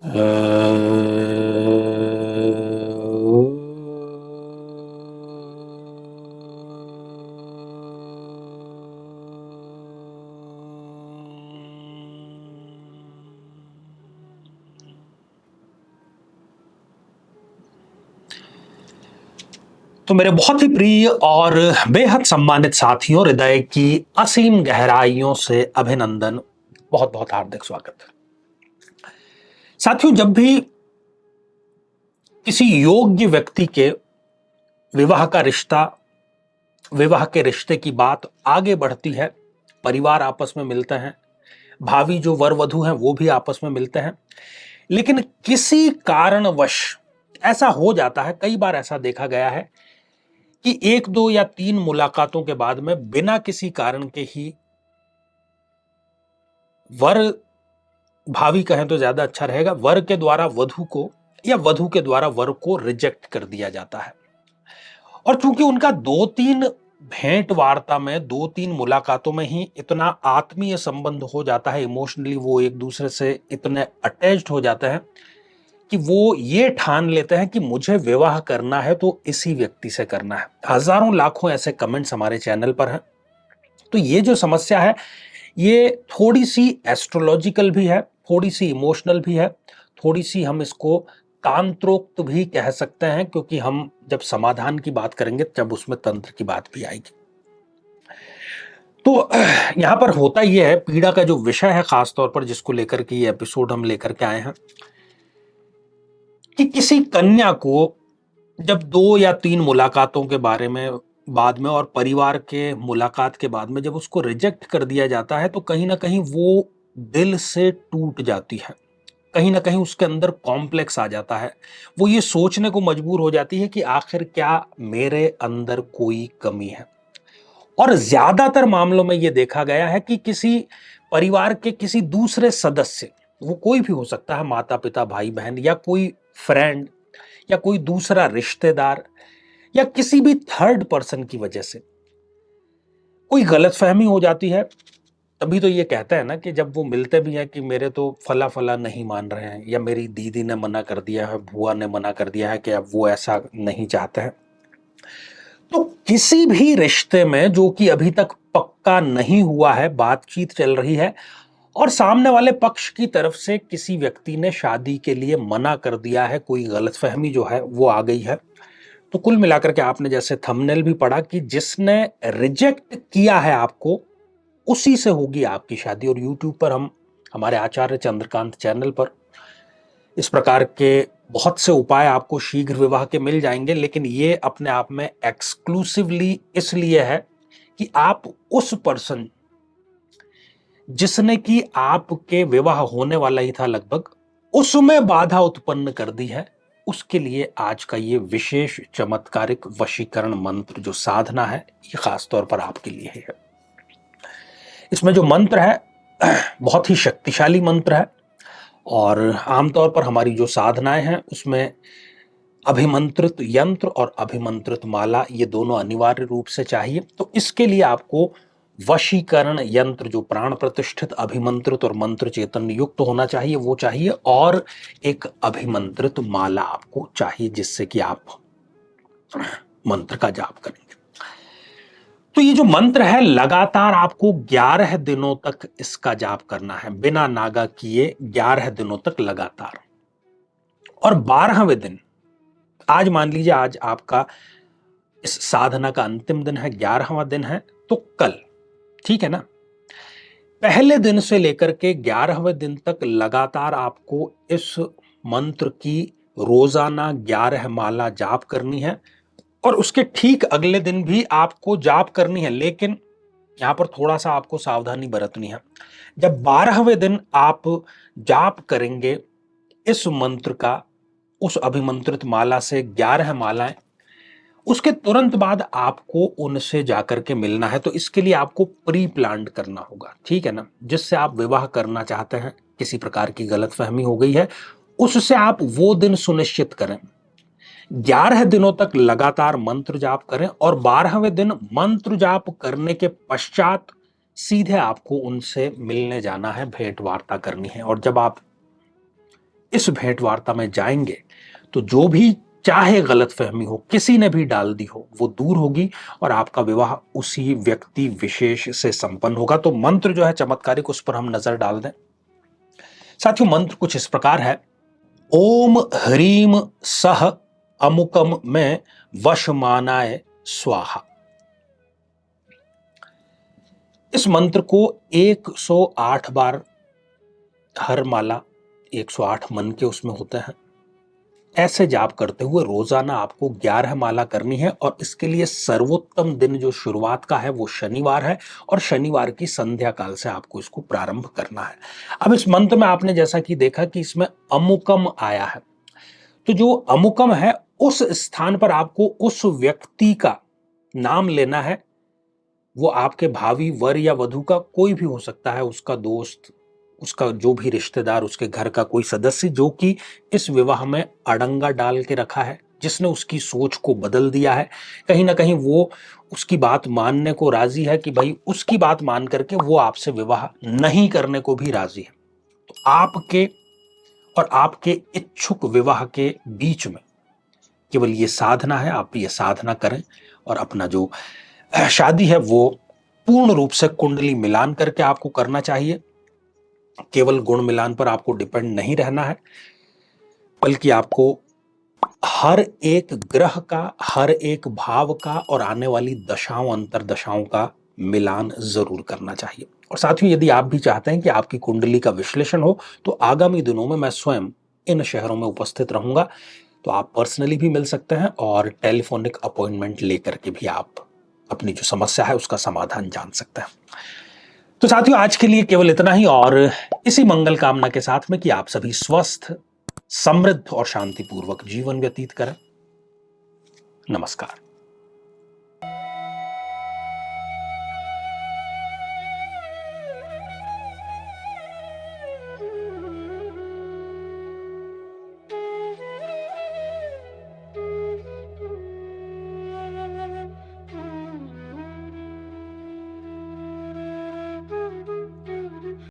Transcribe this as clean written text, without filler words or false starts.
तो मेरे बहुत ही प्रिय और बेहद सम्मानित साथियों, हृदय की असीम गहराइयों से अभिनंदन, बहुत बहुत हार्दिक स्वागत। साथियों, जब भी किसी योग्य व्यक्ति के विवाह का रिश्ता, विवाह के रिश्ते की बात आगे बढ़ती है, परिवार आपस में मिलते हैं, भावी जो वर वधू हैं वो भी आपस में मिलते हैं, लेकिन किसी कारणवश ऐसा हो जाता है, कई बार ऐसा देखा गया है कि 1, 2 या 3 मुलाकातों के बाद में बिना किसी कारण के ही वर, भावी कहें तो ज्यादा अच्छा रहेगा, वर के द्वारा वधू को या वधू के द्वारा वर को रिजेक्ट कर दिया जाता है। और चूंकि उनका 2-3 भेंट वार्ता में, 2-3 मुलाकातों में ही इतना आत्मीय संबंध हो जाता है, इमोशनली वो एक दूसरे से इतने अटैच्ड हो जाते हैं कि वो ये ठान लेते हैं कि मुझे विवाह करना है तो इसी व्यक्ति से करना है। हजारों लाखों ऐसे कमेंट्स हमारे चैनल पर हैं। तो ये जो समस्या है, ये थोड़ी सी एस्ट्रोलॉजिकल भी है, थोड़ी सी इमोशनल भी है, थोड़ी सी हम इसको तांत्रोक्त भी कह सकते हैं, क्योंकि हम जब समाधान की बात करेंगे तब उसमें तंत्र की बात भी आएगी। तो यहां पर होता यह है, पीड़ा का जो विषय है खासतौर पर जिसको लेकर के ये एपिसोड हम लेकर के आए हैं, कि किसी कन्या को जब 2 या 3 मुलाकातों के बारे में बाद में और परिवार के मुलाकात के बाद में जब उसको रिजेक्ट कर दिया जाता है, तो कहीं ना कहीं वो दिल से टूट जाती है, कहीं ना कहीं उसके अंदर कॉम्प्लेक्स आ जाता है, वो ये सोचने को मजबूर हो जाती है कि आखिर क्या मेरे अंदर कोई कमी है। और ज्यादातर मामलों में ये देखा गया है कि किसी परिवार के किसी दूसरे सदस्य, वो कोई भी हो सकता है, माता पिता, भाई बहन, या कोई फ्रेंड, या कोई दूसरा रिश्तेदार, या किसी भी थर्ड पर्सन की वजह से कोई गलतफहमी हो जाती है। तभी तो ये कहते हैं ना कि जब वो मिलते भी हैं कि मेरे तो फला फला नहीं मान रहे हैं, या मेरी दीदी ने मना कर दिया है, बुआ ने मना कर दिया है कि अब वो ऐसा नहीं चाहते हैं। तो किसी भी रिश्ते में जो कि अभी तक पक्का नहीं हुआ है, बातचीत चल रही है और सामने वाले पक्ष की तरफ से किसी व्यक्ति ने शादी के लिए मना कर दिया है, कोई गलतफहमी जो है वो आ गई है, तो कुल मिलाकर के आपने जैसे थंबनेल भी पढ़ा कि जिसने रिजेक्ट किया है आपको, उसी से होगी आपकी शादी। और यूट्यूब पर हम, हमारे आचार्य चंद्रकांत चैनल पर इस प्रकार के बहुत से उपाय आपको शीघ्र विवाह के मिल जाएंगे, लेकिन ये अपने आप में एक्सक्लूसिवली इसलिए है कि आप उस पर्सन जिसने कि आपके विवाह होने वाला ही था लगभग, उसमें बाधा उत्पन्न कर दी है, उसके लिए आज का ये विशेष चमत्कारिक वशीकरण मंत्र जो साधना है, ये खास तौर पर आपके लिए है। इसमें जो मंत्र है बहुत ही शक्तिशाली मंत्र है, और आमतौर पर हमारी जो साधनाएं हैं उसमें अभिमंत्रित यंत्र और अभिमंत्रित माला, ये दोनों अनिवार्य रूप से चाहिए। तो इसके लिए आपको वशीकरण यंत्र जो प्राण प्रतिष्ठित, अभिमंत्रित और मंत्र चेतन युक्त होना चाहिए, वो चाहिए, और एक अभिमंत्रित माला आपको चाहिए जिससे कि आप मंत्र का जाप करेंगे। तो ये जो मंत्र है, लगातार आपको 11 दिनों तक इसका जाप करना है, बिना नागा किए 11 दिनों तक लगातार। और 12वें दिन, आज मान लीजिए आज आपका इस साधना का अंतिम दिन है, 11वां दिन है, तो कल, ठीक है ना, पहले दिन से लेकर के 11वें दिन तक लगातार आपको इस मंत्र की रोजाना 11 माला जाप करनी है, और उसके ठीक अगले दिन भी आपको जाप करनी है। लेकिन यहां पर थोड़ा सा आपको सावधानी बरतनी है। जब 12वें दिन आप जाप करेंगे इस मंत्र का, उस अभिमंत्रित माला से 11 मालाएं, उसके तुरंत बाद आपको उनसे जाकर के मिलना है। तो इसके लिए आपको प्री प्लान्ड करना होगा, ठीक है ना, जिससे आप विवाह करना चाहते हैं, किसी प्रकार की गलतफहमी हो गई है, उससे आप वो दिन सुनिश्चित करें। 11 दिनों तक लगातार मंत्र जाप करें, और 12वें दिन मंत्र जाप करने के पश्चात सीधे आपको उनसे मिलने जाना है, भेंट वार्ता करनी है। और जब आप इस भेंट वार्ता में जाएंगे तो जो भी चाहे गलतफहमी हो, किसी ने भी डाल दी हो, वो दूर होगी और आपका विवाह उसी व्यक्ति विशेष से संपन्न होगा। तो मंत्र जो है चमत्कारिक, उस पर हम नजर डाल दें। साथियों, मंत्र कुछ इस प्रकार है। ओम ह्रीम सह अमुकम में वशमानाय स्वाहा। इस मंत्र को 108 बार, हर माला 108 मन के उसमें होते हैं, ऐसे जाप करते हुए रोजाना आपको 11 माला करनी है। और इसके लिए सर्वोत्तम दिन जो शुरुआत का है वो शनिवार है, और शनिवार की संध्या काल से आपको इसको प्रारंभ करना है। अब इस मंत्र में आपने जैसा कि देखा कि इसमें अमुकम आया है, तो जो अमुकम है उस स्थान पर आपको उस व्यक्ति का नाम लेना है। वो आपके भावी वर या वधू का कोई भी हो सकता है, उसका दोस्त, उसका जो भी रिश्तेदार, उसके घर का कोई सदस्य जो कि इस विवाह में अड़ंगा डाल के रखा है, जिसने उसकी सोच को बदल दिया है। कहीं ना कहीं वो उसकी बात मानने को राजी है कि भाई उसकी बात मान करके वो आपसे विवाह नहीं करने को भी राजी है। तो आपके और आपके इच्छुक विवाह के बीच में केवल ये साधना है, आप ये साधना करें और अपना जो शादी है वो पूर्ण रूप से कुंडली मिलान करके आपको करना चाहिए। केवल गुण मिलान पर आपको डिपेंड नहीं रहना है, बल्कि आपको हर एक ग्रह का, हर एक भाव का और आने वाली दशाओं, अंतरदशाओं का मिलान जरूर करना चाहिए। और साथियों, यदि आप भी चाहते हैं कि आपकी कुंडली का विश्लेषण हो, तो आगामी दिनों में मैं स्वयं इन शहरों में उपस्थित रहूंगा। तो आप पर्सनली भी मिल सकते हैं और टेलीफोनिक अपॉइंटमेंट लेकर के भी आप अपनी जो समस्या है उसका समाधान जान सकते हैं। तो साथियों, आज के लिए केवल इतना ही, और इसी मंगल कामना के साथ में कि आप सभी स्वस्थ, समृद्ध और शांतिपूर्वक जीवन व्यतीत करें। नमस्कार।